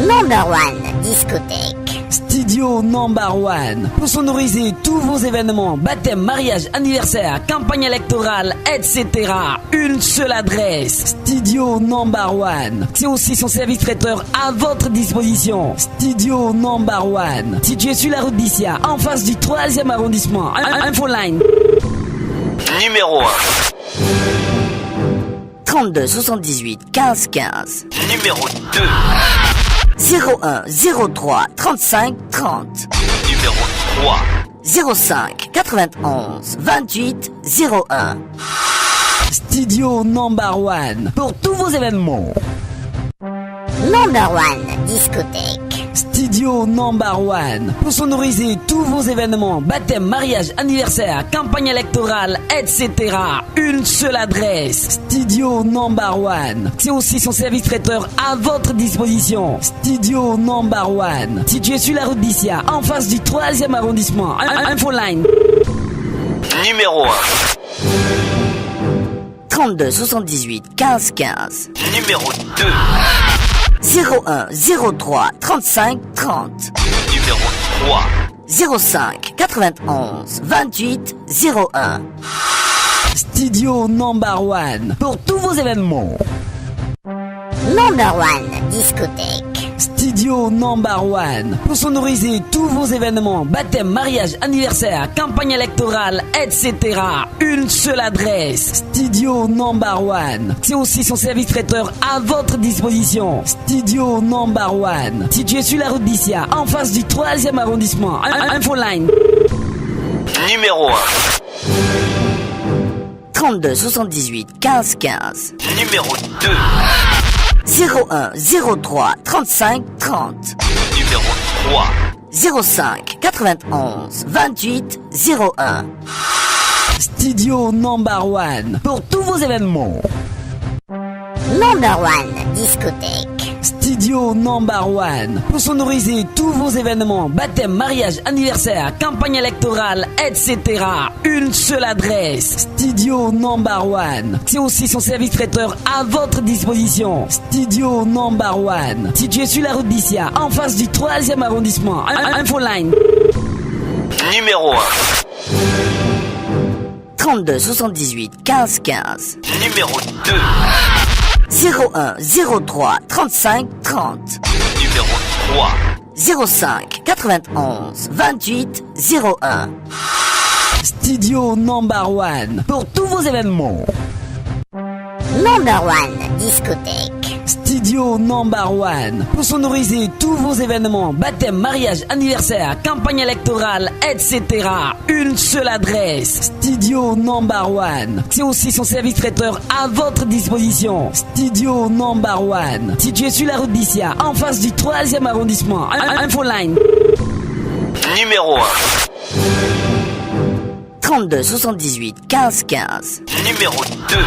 Number One Discothèque. Studio Number One. Pour sonoriser tous vos événements, baptême, mariage, anniversaire, campagne électorale, etc. Une seule adresse. Studio Number One. C'est aussi son service traiteur à votre disposition. Studio Number One. Situé sur la route d'Issia, en face du 3e arrondissement. Infoline. Numéro 1. 32 78 15 15. Numéro 2. 01 03 35 30. Numéro 3. 05 91 28 01. Studio Number One. Pour tous vos événements. Number One Discothèque. Studio Number One. Pour sonoriser tous vos événements, baptême, mariage, anniversaire, campagne électorale, etc. Une seule adresse. Studio Number One. C'est aussi son service traiteur à votre disposition. Studio Number One. Situé sur la route d'Issia, en face du 3e arrondissement. Infoline. Numéro 1. 32 78 15 15. Numéro 2. 01 03 35 30. Numéro 3. 05 91 28 01. Studio Number One. Pour tous vos événements. Number One Discothèque. Studio Number One. Pour sonoriser tous vos événements, baptême, mariage, anniversaire, campagne électorale, etc. Une seule adresse. Studio Number One. C'est aussi son service traiteur à votre disposition. Studio Number One. Situé sur la route d'Issia, en face du 3e arrondissement. Infoline. Numéro 1. 32 78 15 15. Numéro 2. 01 03 35 30. Numéro 3. 05 91 28 01. Studio Number One. Pour tous vos événements. Number One Discothèque. Studio Number One. Pour sonoriser tous vos événements, baptême, mariage, anniversaire, campagne électorale, etc. Une seule adresse. Studio Number One. C'est aussi son service traiteur à votre disposition. Studio Number One. Situé sur la route d'Issia, en face du 3e arrondissement. Infoline. Numéro 1. 32 78 15 15. Numéro 2. 01 03 35 30. Numéro 3. 05 91 28 01. Studio Number One. Pour tous vos événements. Number One Discothèque. Studio Number One. Pour sonoriser tous vos événements, baptême, mariage, anniversaire, campagne électorale, etc. Une seule adresse. Studio Number One. C'est aussi son service traiteur à votre disposition. Studio Number One. Situé sur la route d'Issia, en face du 3e arrondissement. Infoline. Numéro 1. 32 78 15 15. Numéro 2.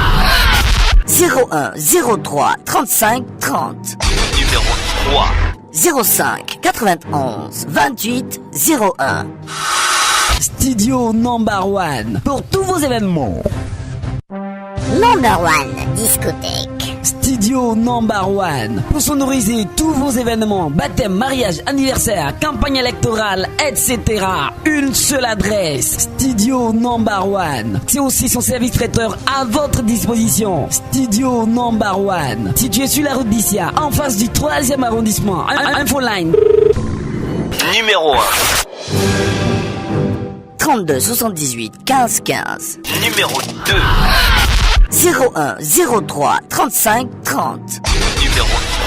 01 03 35 30. Numéro 3. 05 91 28 01. Studio Number One. Pour tous vos événements. Number One Discothèque. Studio Number One. Pour sonoriser tous vos événements, baptême, mariage, anniversaire, campagne électorale, etc. Une seule adresse. Studio Number One. C'est aussi son service traiteur à votre disposition. Studio Number One. Situé sur la route d'Issia, en face du 3e arrondissement. Infoline. Numéro 1. 32 78 15 15. Numéro 2. 01 03 35 30. Numéro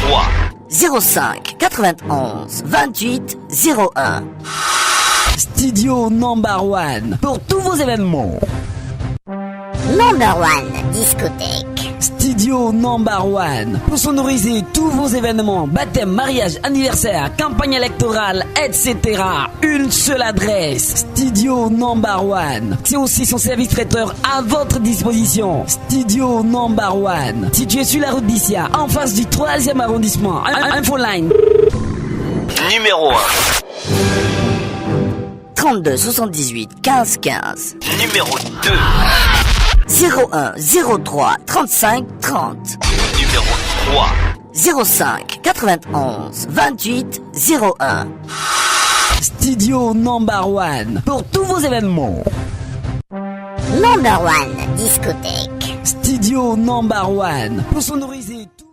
3. 05 91 28 01. Studio Number One. Pour tous vos événements. Number One Discothèque. Studio Number One. Pour sonoriser tous vos événements, baptême, mariage, anniversaire, campagne électorale, etc. Une seule adresse. Studio Number One. C'est aussi son service traiteur à votre disposition. Studio Number One. Situé sur la route d'Issia, en face du 3e arrondissement. Infoline. Numéro 1. 32 78 15 15. Numéro 2. 01 03 35 30. Numéro 05 91 28 01. Studio Number One pour tous vos événements. Number One discothèque. Studio Number One pour sonoriser tout.